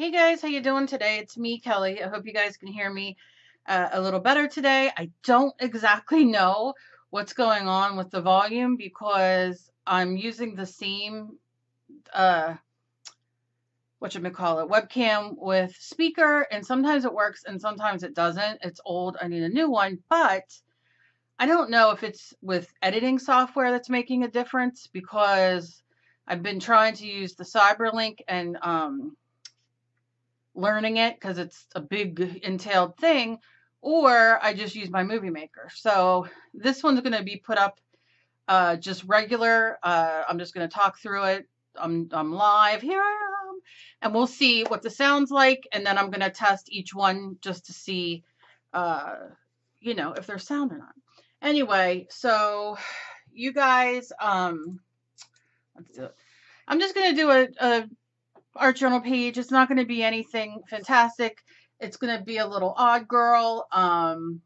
Hey guys, how you doing today? It's me, Kelly. I hope you guys can hear me a little better today. I don't exactly know what's going on with the volume because I'm using the same uh webcam with speaker, and sometimes it works and sometimes it doesn't. It's old. I need a new one, but I don't know if it's with editing software that's making a difference because I've been trying to use the Cyberlink and learning it because it's a big entailed thing, or I just use my movie maker. So this one's going to be put up just regular. I'm just going to talk through it. I'm live. Here I am. And we'll see what the sound's like. And then I'm going to test each one just to see, uh, if there's sound or not. Anyway, so you guys, let's do it. I'm just going to do a art journal page. It's not going to be anything fantastic. It's going to be a little odd girl. I've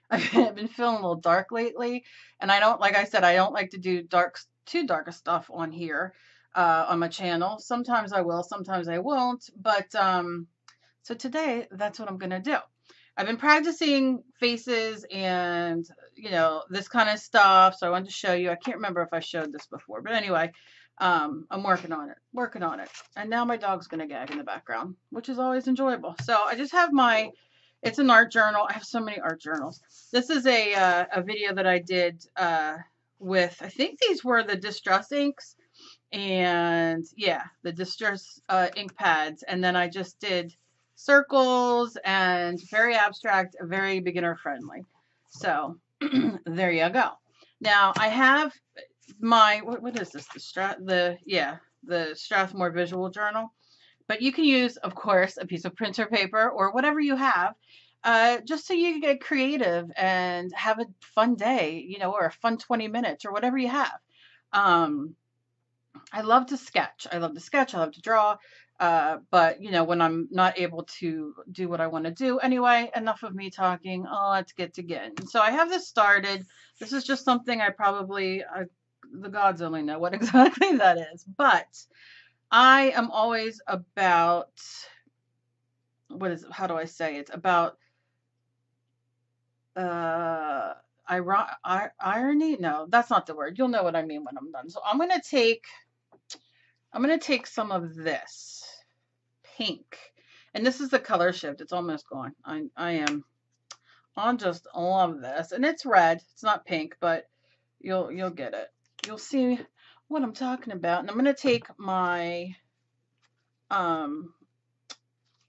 been feeling a little dark lately, and I don't, like I said, I don't like to do too dark stuff on here on my channel. Sometimes I will, sometimes I won't. But so today, that's what I'm going to do. I've been practicing faces and, this kind of stuff. So I wanted to show you. I can't remember if I showed this before, but anyway, I'm working on it. And now my dog's going to gag in the background, which is always enjoyable. So I just have it's an art journal. I have so many art journals. This is a video that I did with, I think these were the Distress inks, and yeah, the Distress ink pads. And then I just did circles and very abstract, very beginner friendly. So there you go. Now I have my, what is this? The Strathmore Visual Journal. But you can use, of course, a piece of printer paper or whatever you have, just so you can get creative and have a fun day, or a fun 20 minutes or whatever you have. I love to sketch. I love to draw. But, when I'm not able to do what I want to do. Anyway, enough of me talking. Oh, let's get to getting. So I have this started. This is just something the gods only know what exactly that is. But I am always about, how do I say it? About irony? No, that's not the word. You'll know what I mean when I'm done. So I'm going to take some of this pink, and this is the color shift. It's almost gone. I just love this, and it's red. It's not pink, but you'll get it. You'll see what I'm talking about. And I'm going to take my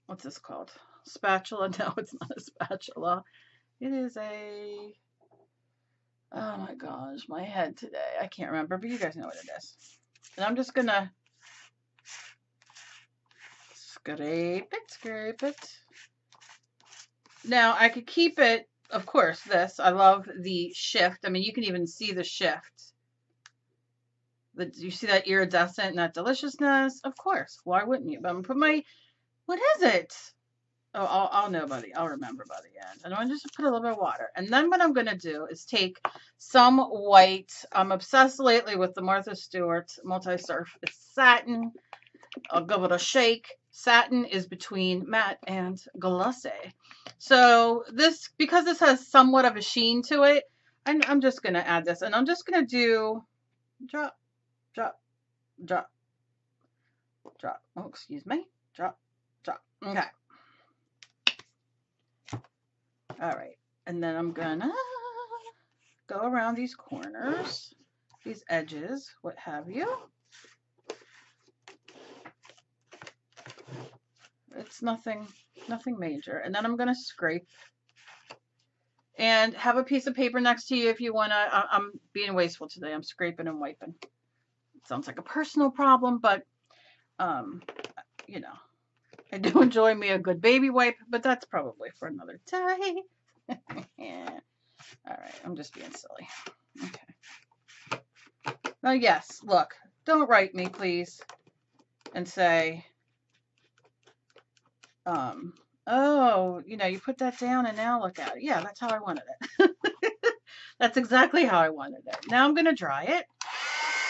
what's this called? Spatula? No, it's not a spatula. It is a, oh my gosh, my head today. I can't remember, but you guys know what it is. And I'm just gonna scrape it. Now I could keep it, of course, this. I love the shift. I mean, you can even see the shift. You see that iridescent and that deliciousness? Of course. Why wouldn't you? But I'm gonna put what is it? Oh, I'll know I'll remember by the end. And I'm just put a little bit of water. And then what I'm going to do is take some white. I'm obsessed lately with the Martha Stewart multi-surf. It's satin. I'll give it a shake. Satin is between matte and glossy. So because this has somewhat of a sheen to it, I'm just going to add this. And I'm just going to do drop, drop, drop, drop. Oh, excuse me. Drop, drop. Okay. All right, and then I'm gonna go around these corners, these edges, what have you. It's nothing major. And then I'm gonna scrape and have a piece of paper next to you if you wanna. I'm being wasteful today. I'm scraping and wiping. It sounds like a personal problem, but I do enjoy me a good baby wipe, but that's probably for another day. Yeah. All right, I'm just being silly. Okay. Now, yes, look, don't write me, please, and say, oh, you put that down and now look at it. Yeah, that's how I wanted it. That's exactly how I wanted it. Now I'm going to dry it.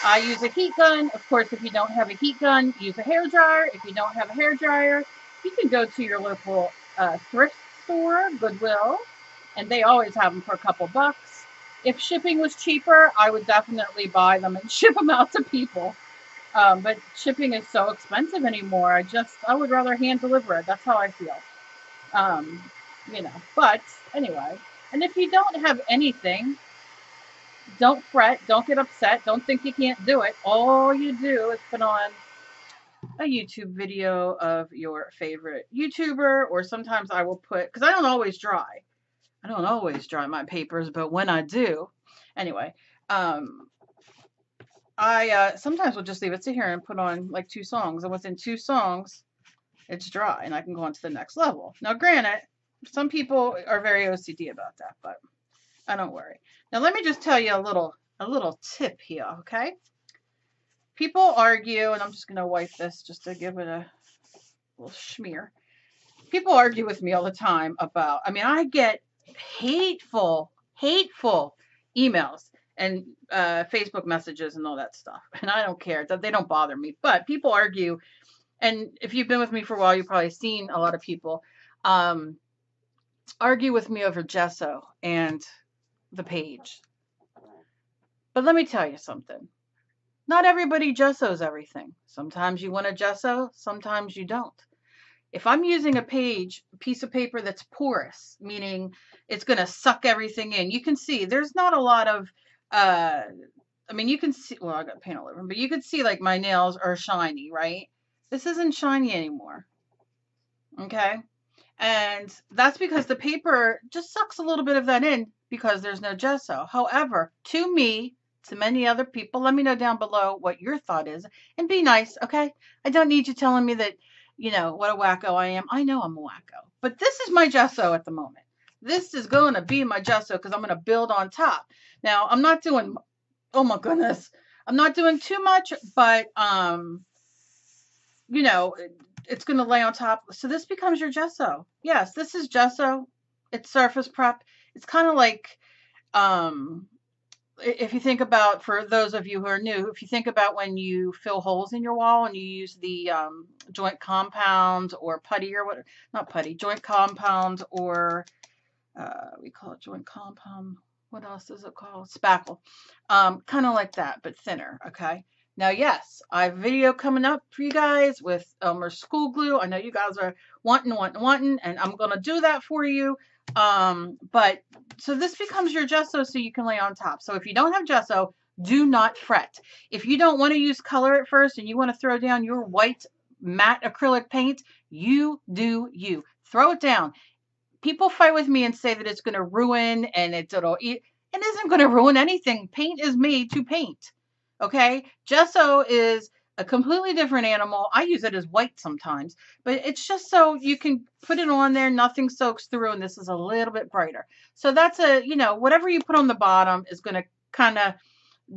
I use a heat gun. Of course, if you don't have a heat gun, use a hair dryer. If you don't have a hair dryer, you can go to your local thrift store, Goodwill, and they always have them for a couple bucks. If shipping was cheaper, I would definitely buy them and ship them out to people. But shipping is so expensive anymore. I would rather hand deliver it. That's how I feel. Um, but anyway, and if you don't have anything, don't fret, don't get upset, don't think you can't do it. All you do is put on a YouTube video of your favorite YouTuber, or sometimes I will put, because I don't always dry. I don't always dry my papers, but when I do, anyway, I sometimes will just leave it sit here and put on like 2 songs, and within 2 songs, it's dry, and I can go on to the next level. Now, granted, some people are very OCD about that, but I don't worry. Now, let me just tell you a little tip here, okay? People argue, and I'm just going to wipe this just to give it a little smear. People argue with me all the time about, I get hateful emails and Facebook messages and all that stuff, and I don't care. They don't bother me, but people argue, and if you've been with me for a while, you've probably seen a lot of people argue with me over gesso and the page. But let me tell you something. Not everybody gessos everything. Sometimes you want a gesso, sometimes you don't. If I'm using a piece of paper that's porous, meaning it's going to suck everything in, you can see there's not a lot of, you can see, well, I got paint all over them, but you can see like my nails are shiny, right? This isn't shiny anymore. Okay. And that's because the paper just sucks a little bit of that in because there's no gesso. However, to me, to many other people, let me know down below what your thought is and be nice, okay? I don't need you telling me that, what a wacko I am. I know I'm a wacko, but this is my gesso at the moment. This is going to be my gesso because I'm going to build on top. Now, I'm not doing, oh my goodness, I'm not doing too much, but, it's going to lay on top. So this becomes your gesso. Yes, this is gesso. It's surface prep. It's kind of like, if you think about, for those of you who are new, if you think about when you fill holes in your wall and you use the joint compound or putty or what, not putty, joint compound, or we call it joint compound. What else is it called? Spackle. Kind of like that, but thinner. Okay. Now, yes, I have a video coming up for you guys with Elmer's school glue. I know you guys are wanting, and I'm going to do that for you. But so this becomes your gesso so you can lay on top. So if you don't have gesso, do not fret. If you don't want to use color at first and you want to throw down your white matte acrylic paint, you do you. Throw it down. People fight with me and say that it's going to ruin and it isn't going to ruin anything. Paint is made to paint. Okay, gesso is a completely different animal. I use it as white sometimes, but it's just so you can put it on there, nothing soaks through, and this is a little bit brighter. So that's whatever you put on the bottom is going to kind of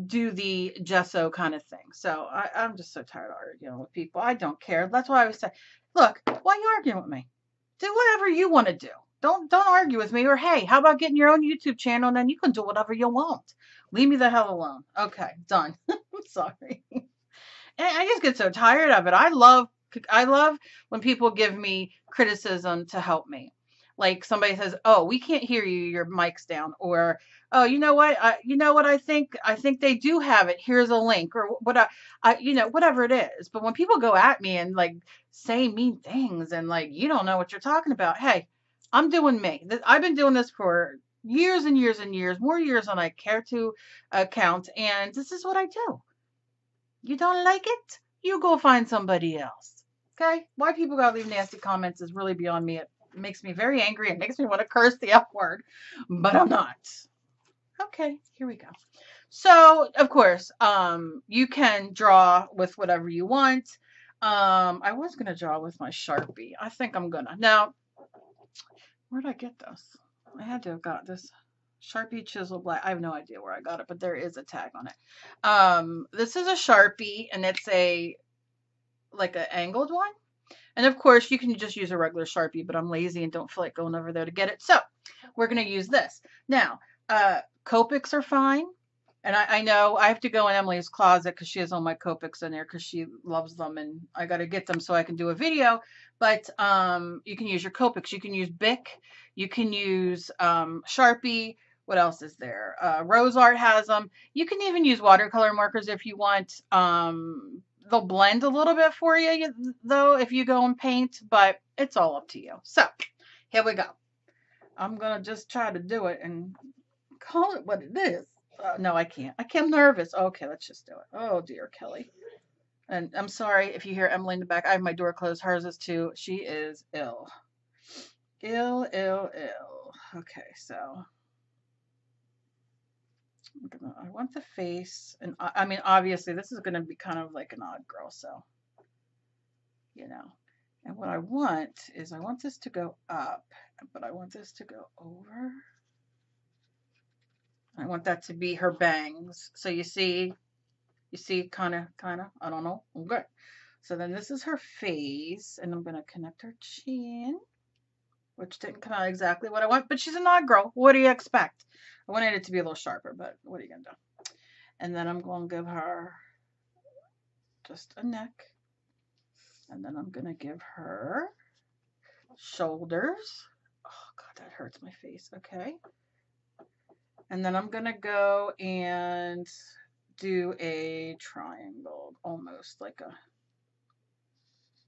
do the gesso kind of thing. So I'm just so tired of arguing with people. I don't care. That's why I always say, look, why are you arguing with me? Do whatever you want to do. Don't argue with me. Or hey, how about getting your own YouTube channel and then you can do whatever you want. Leave me the hell alone. Okay, done. I'm sorry. And I just get so tired of it. I love when people give me criticism to help me. Like somebody says, "Oh, we can't hear you. Your mic's down." Or, "Oh, you know what? I think they do have it. Here's a link." Or what whatever it is. But when people go at me and like say mean things and like you don't know what you're talking about, hey, I'm doing me. I've been doing this for years and years and years, more years than I care to count, and this is what I do. You don't like it? You go find somebody else. Okay? Why people gotta leave nasty comments is really beyond me. It makes me very angry. It makes me want to curse the F word, but I'm not. Okay, here we go. So, of course, you can draw with whatever you want. I was going to draw with my Sharpie. I think I'm going to. Now, where did I get this? I had to have got this Sharpie chisel black. I have no idea where I got it, but there is a tag on it. This is a Sharpie, and it's like an angled one. And of course, you can just use a regular Sharpie, but I'm lazy and don't feel like going over there to get it. So we're going to use this. Now, Copics are fine. And I know I have to go in Emily's closet because she has all my Copics in there because she loves them and I got to get them so I can do a video. But you can use your Copics. You can use Bic. You can use Sharpie. What else is there? Rose Art has them. You can even use watercolor markers if you want. They'll blend a little bit for you, though, if you go and paint, but it's all up to you. So here we go. I'm going to just try to do it and call it what it is. No, I can't. I'm nervous. Okay, let's just do it. Oh, dear, Kelly. And I'm sorry if you hear Emily in the back. I have my door closed. Hers is too. She is ill. Ill, ill, ill. Okay, so I want the face. And I mean, obviously, this is going to be kind of like an odd girl, so, you know. And what I want is I want this to go up, but I want this to go over. I want that to be her bangs. So you see, kind of, I don't know. Okay. So then this is her face, and I'm going to connect her chin, which didn't come out exactly what I want, but she's an odd girl. What do you expect? I wanted it to be a little sharper, but what are you going to do? And then I'm going to give her just a neck, and then I'm going to give her shoulders. Oh, God, that hurts my face. Okay. And then I'm going to go and do a triangle, almost like a,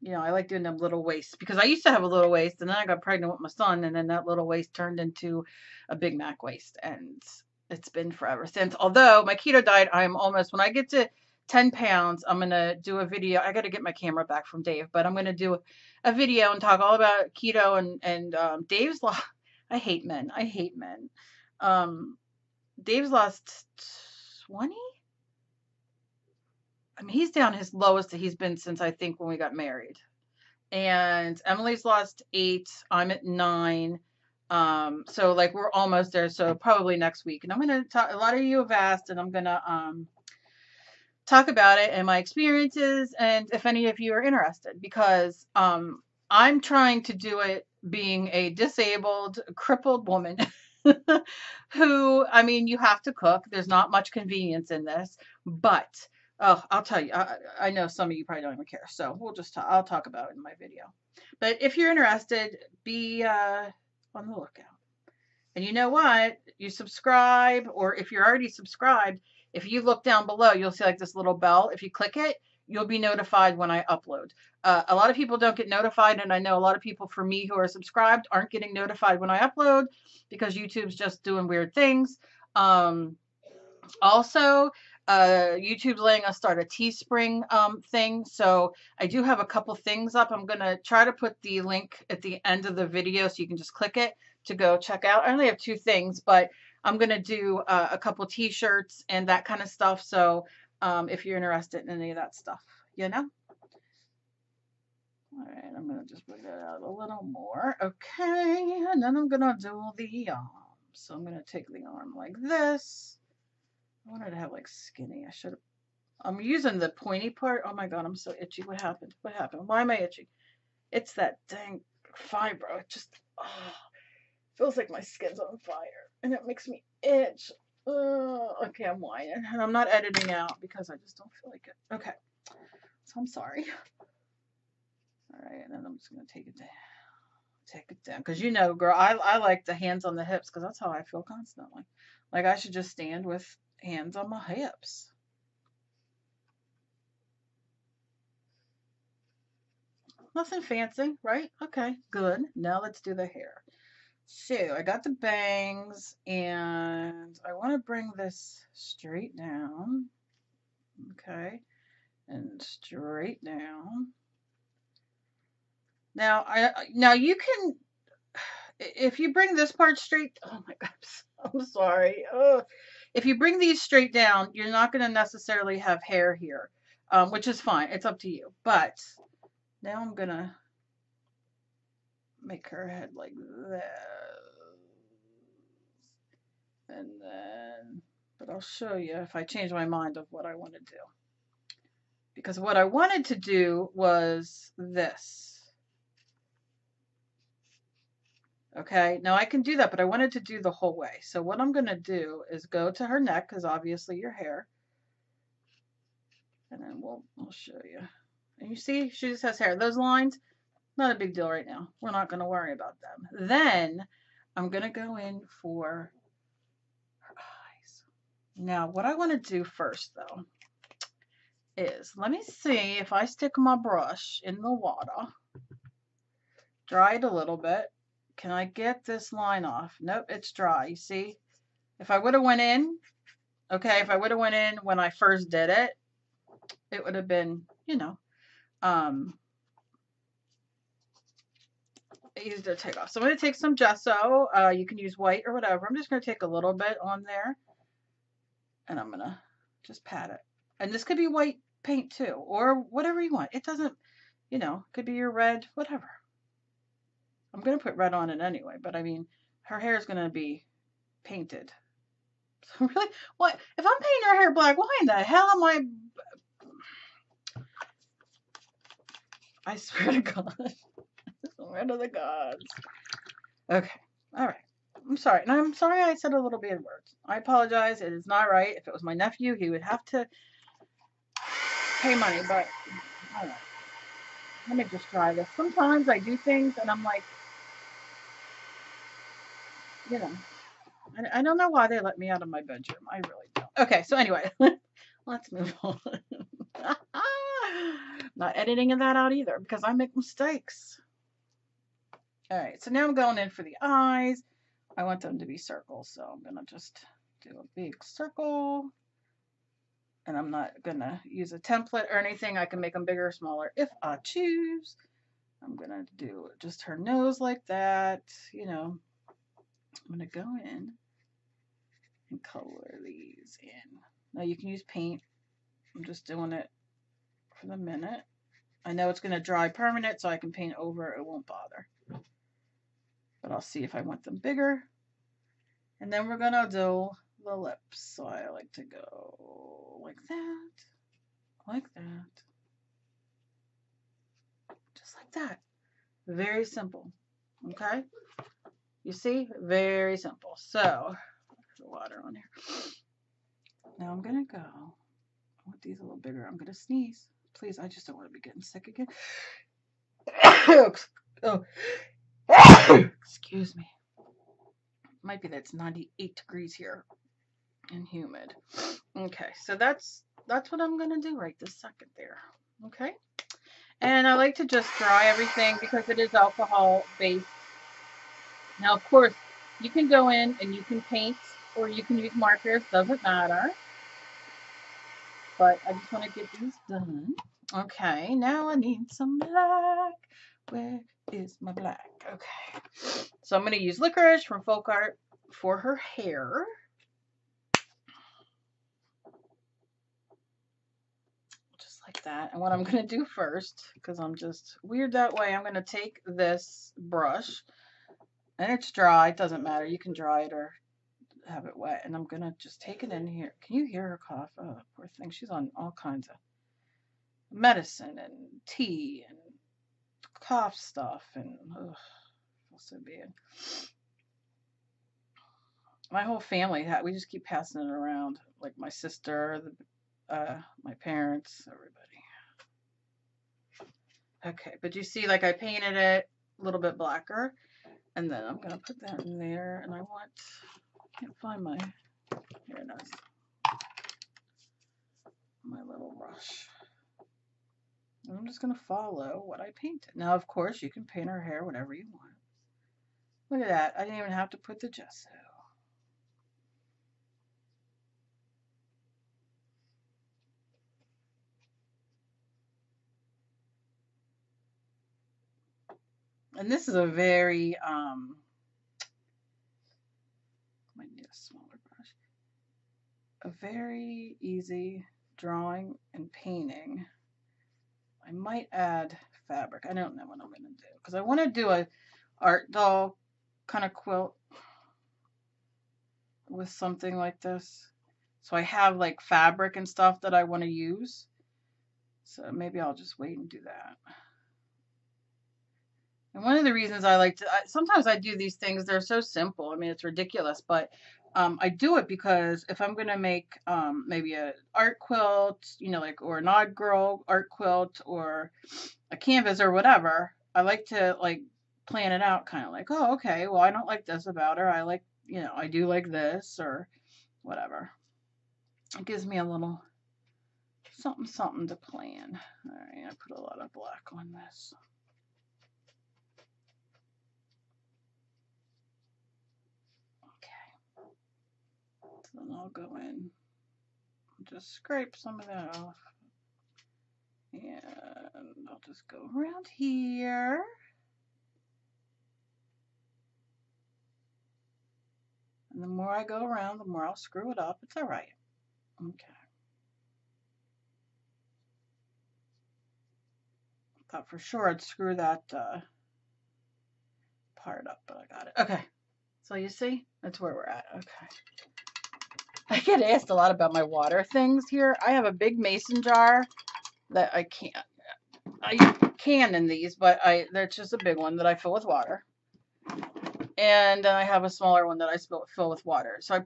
you know, I like doing them little waists because I used to have a little waist and then I got pregnant with my son and then that little waist turned into a Big Mac waist and it's been forever since. Although my keto diet, I'm almost, when I get to 10 pounds, I'm going to do a video. I got to get my camera back from Dave, but I'm going to do a video and talk all about keto and Dave's lost, I hate men. I hate men. Dave's lost 20. I mean, he's down his lowest that he's been since I think when we got married. And Emily's lost 8. I'm at 9. So like we're almost there. So probably next week. And I'm gonna talk. A lot of you have asked, and I'm gonna talk about it and my experiences, and if any of you are interested, because I'm trying to do it being a disabled, crippled woman. Who, I mean, you have to cook. There's not much convenience in this, but oh, I'll tell you, I know some of you probably don't even care, so we'll just I'll talk about it in my video. But if you're interested, be on the lookout. And you know what? You subscribe, or if you're already subscribed, if you look down below, you'll see like this little bell. If you click it, you'll be notified when I upload. A lot of people don't get notified, and I know a lot of people for me who are subscribed aren't getting notified when I upload because YouTube's just doing weird things. Also, YouTube's letting us start a Teespring thing, so I do have a couple things up. I'm going to try to put the link at the end of the video so you can just click it to go check out. I only have 2 things, but I'm going to do a couple t-shirts and that kind of stuff, so if you're interested in any of that stuff, you know? All right, I'm going to just bring that out a little more. Okay, and then I'm going to do the arm. So I'm going to take the arm like this. I wanted to have like skinny. I should have. I'm using the pointy part. Oh my God, I'm so itchy. What happened? What happened? Why am I itchy? It's that dang fibro. It just feels like my skin's on fire and it makes me itch. Okay, I'm whining and I'm not editing out because I just don't feel like it. Okay, so I'm sorry. All right, and then I'm just gonna take it down. Take it down, because you know, girl, I like the hands on the hips because that's how I feel constantly. Like I should just stand with hands on my hips. Nothing fancy, right? Okay, good. Now let's do the hair. So I got the bangs and I want to bring this straight down. Okay, and straight down. Now you can, if you bring this part straight, oh my God, I'm sorry. If you bring these straight down, you're not going to necessarily have hair here, which is fine. It's up to you. But now I'm going to make her head like this. And then, but I'll show you if I change my mind of what I want to do. Because what I wanted to do was this. Okay, now I can do that, but I wanted to do the whole way. So what I'm going to do is go to her neck, because obviously your hair, and then we'll show you. And you see, she just has hair. Those lines, not a big deal right now. We're not going to worry about them. Then I'm going to go in for her eyes. Now, what I want to do first, though, is let me see if I stick my brush in the water, dry it a little bit. Can I get this line off? Nope, it's dry. You see? If I would have went in, okay, if I would have went in when I first did it, it would have been, you know, easy to take off. So I'm going to take some gesso. You can use white or whatever. I'm just going to take a little bit on there, and I'm going to just pat it. And this could be white paint too, or whatever you want. It doesn't, you know, could be your red, whatever. I'm going to put red on it anyway, but I mean, her hair is going to be painted. So really, what if I'm painting her hair black? Why in the hell am I swear to God. Where are the gods? Okay. All right. I'm sorry. And I'm sorry I said a little bit of words. I apologize. It is not right. If it was my nephew, he would have to pay money, but I don't know. Let me just try this. Sometimes I do things and I'm like, you know, I don't know why they let me out of my bedroom. I really don't. Okay, so anyway, let's move on. Not editing that out either because I make mistakes. All right, so now I'm going in for the eyes. I want them to be circles, so I'm going to just do a big circle. And I'm not going to use a template or anything. I can make them bigger or smaller if I choose. I'm going to do just her nose like that. You know, I'm going to go in and color these in. Now you can use paint. I'm just doing it for the minute. I know it's going to dry permanent, so I can paint over. It won't bother. But I'll see if I want them bigger. And then we're going to do the lips. So I like to go like that, like that, just like that. Very simple. Okay? You see? Very simple. So, put the water on here. Now I'm going to go. I want these a little bigger. I'm going to sneeze. Please, I just don't want to be getting sick again. Oh. Excuse me. Might be that it's 98 degrees here and humid. Okay, so that's what I'm going to do right this second there. Okay? And I like to just dry everything because it is alcohol based. Now, of course, you can go in and you can paint or you can use markers. Doesn't matter. But I just want to get these done. Okay, now I need some black. Where is my black? Okay. So I'm going to use Licorice from Folk Art for her hair. Just like that. And what I'm going to do first, because I'm just weird that way, I'm going to take this brush. And it's dry. It doesn't matter. You can dry it or have it wet. And I'm going to just take it in here. Can you hear her cough? Oh, poor thing. She's on all kinds of medicine and tea and cough stuff. And ugh, I feel so bad. My whole family, we just keep passing it around. Like my sister, my parents, everybody. Okay, but you see, like I painted it a little bit blacker. And then I'm going to put that in there. And I can't find my, here it is. My little brush. And I'm just going to follow what I painted. Now, of course, you can paint her hair whatever you want. Look at that. I didn't even have to put the gesso. And this is a very, might need a smaller brush. A very easy drawing and painting. I might add fabric. I don't know what I'm going to do because I want to do a art doll kind of quilt with something like this. So I have like fabric and stuff that I want to use. So maybe I'll just wait and do that. And one of the reasons I like to, sometimes I do these things, they're so simple. I mean, it's ridiculous, but I do it because if I'm going to make maybe a art quilt, you know, like, or an odd girl art quilt or a canvas or whatever, I like to like plan it out kind of like, oh, okay, well, I don't like this about her. I like, you know, I do like this or whatever. It gives me a little something to plan. All right, I put a lot of black on this. Okay. So then I'll go in and just scrape some of that off. And I'll just go around here. And the more I go around, the more I'll screw it up. It's all right. Okay. Thought for sure I'd screw that part up, but I got it. Okay. So you see, that's where we're at. Okay. I get asked a lot about my water things here. I have a big mason jar that I can in these, but there's just a big one that I fill with water. And I have a smaller one that I fill with water. So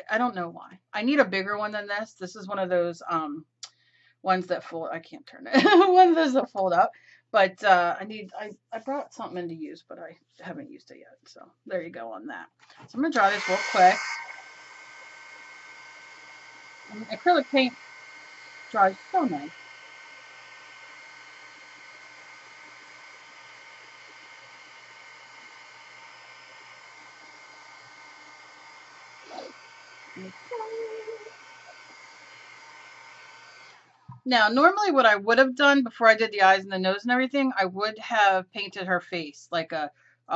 I don't know why. I need a bigger one than this. This is one of those ones that fold. I can't turn it. One of those that fold up. But I brought something in to use, but I haven't used it yet. So there you go on that. So I'm gonna dry this real quick. And acrylic paint dries so nice. Now, normally what I would have done before I did the eyes and the nose and everything, I would have painted her face like a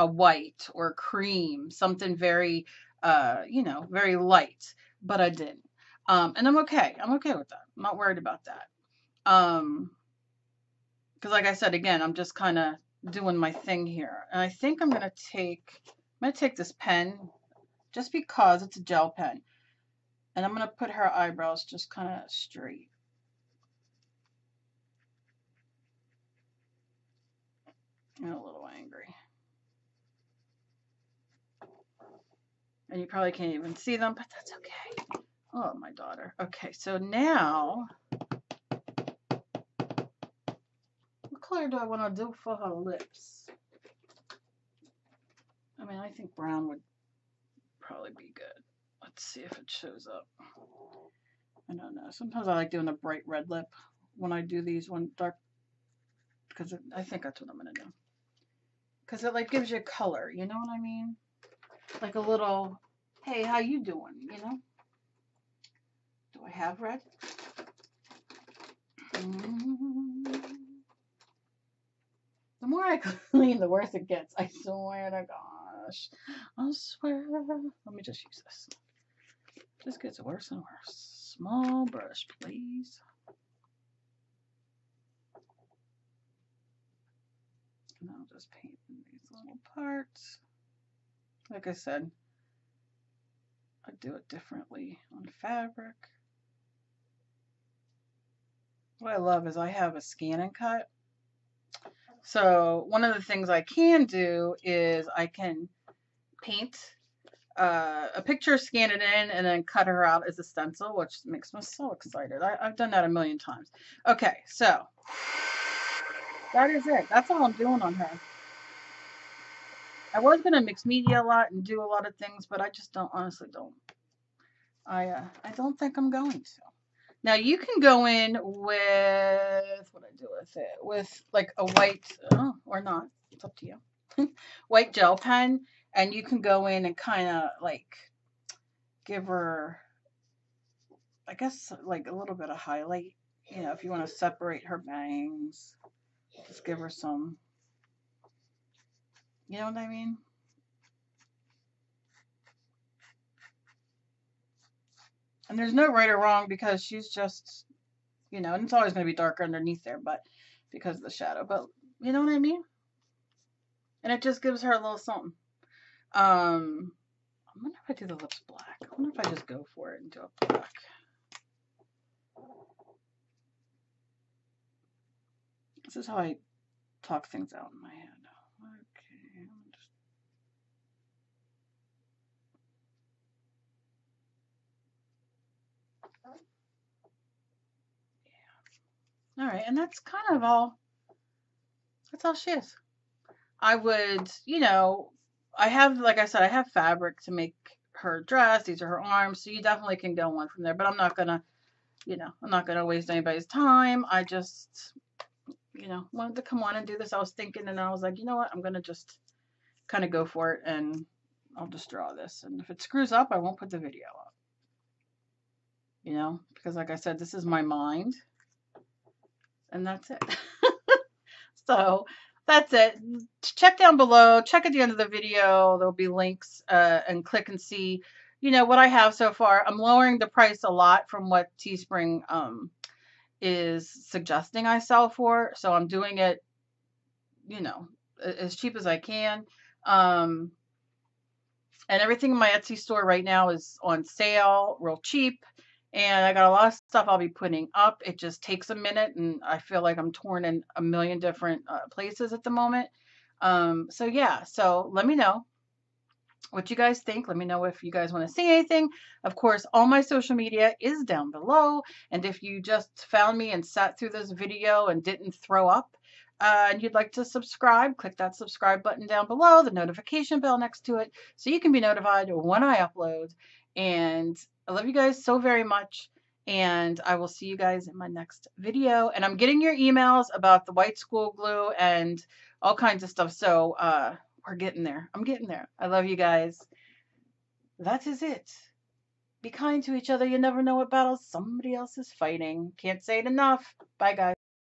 white or cream, something very, you know, very light, but I didn't. And I'm okay. I'm okay with that. I'm not worried about that. Because like I said, again, I'm just kind of doing my thing here. And I think I'm going to take this pen just because it's a gel pen. And I'm going to put her eyebrows just kind of straight. And a little angry. And you probably can't even see them, but that's okay. Oh, my daughter. Okay, so now, what color do I want to do for her lips? I mean, I think brown would probably be good. Let's see if it shows up. I don't know. Sometimes I like doing a bright red lip when I do these one dark, because I think that's what I'm going to do. Because it like gives you color, you know what I mean? Like a little, hey, how you doing, you know? Do I have red? The more I clean, the worse it gets. I swear to gosh. I swear. Let me just use this. It just gets worse and worse. Small brush, please. And I'll just paint in these little parts. Like I said, I do it differently on fabric. What I love is I have a scan and cut. So one of the things I can do is I can paint a picture, scan it in, and then cut her out as a stencil, which makes me so excited. I've done that a million times. Okay, so that is it. That's all I'm doing on her. I was going to mix media a lot and do a lot of things, but I just don't, honestly don't. I don't think I'm going to. Now you can go in with, what I do with it, with like a white, or not, it's up to you, white gel pen, and you can go in and kind of like give her, I guess, like a little bit of highlight, you know, if you want to separate her bangs, just give her some, you know what I mean? And there's no right or wrong because she's just, you know, and it's always going to be darker underneath there, but because of the shadow, but you know what I mean? And it just gives her a little something. I wonder if I do the lips black. I wonder if I just go for it and do a black. This is how I talk things out in my head. All right, and that's kind of all. That's all she is. I would, I have, like I said, I have fabric to make her dress. These are her arms, so you definitely can go one from there. But I'm not gonna, I'm not gonna waste anybody's time. I just, wanted to come on and do this. I was thinking, and I was like, you know what? I'm gonna just kind of go for it, and I'll just draw this. And if it screws up, I won't put the video up. Because like I said, this is my mind, and that's it. So that's it. Check down below. Check at the end of the video. There'll be links and click and see, what I have so far. I'm lowering the price a lot from what Teespring is suggesting I sell for. So I'm doing it, as cheap as I can. And everything in my Etsy store right now is on sale, real cheap. And I got a lot of stuff I'll be putting up. It just takes a minute, and I feel like I'm torn in a million different places at the moment. So yeah, so let me know what you guys think. Let me know if you guys want to see anything. Of course, all my social media is down below. And if you just found me and sat through this video and didn't throw up, and you'd like to subscribe, click that subscribe button down below, the notification bell next to it, so you can be notified when I upload. And I love you guys so very much. And I will see you guys in my next video. And I'm getting your emails about the white school glue and all kinds of stuff. So we're getting there. I'm getting there. I love you guys. That is it. Be kind to each other. You never know what battles somebody else is fighting. Can't say it enough. Bye, guys.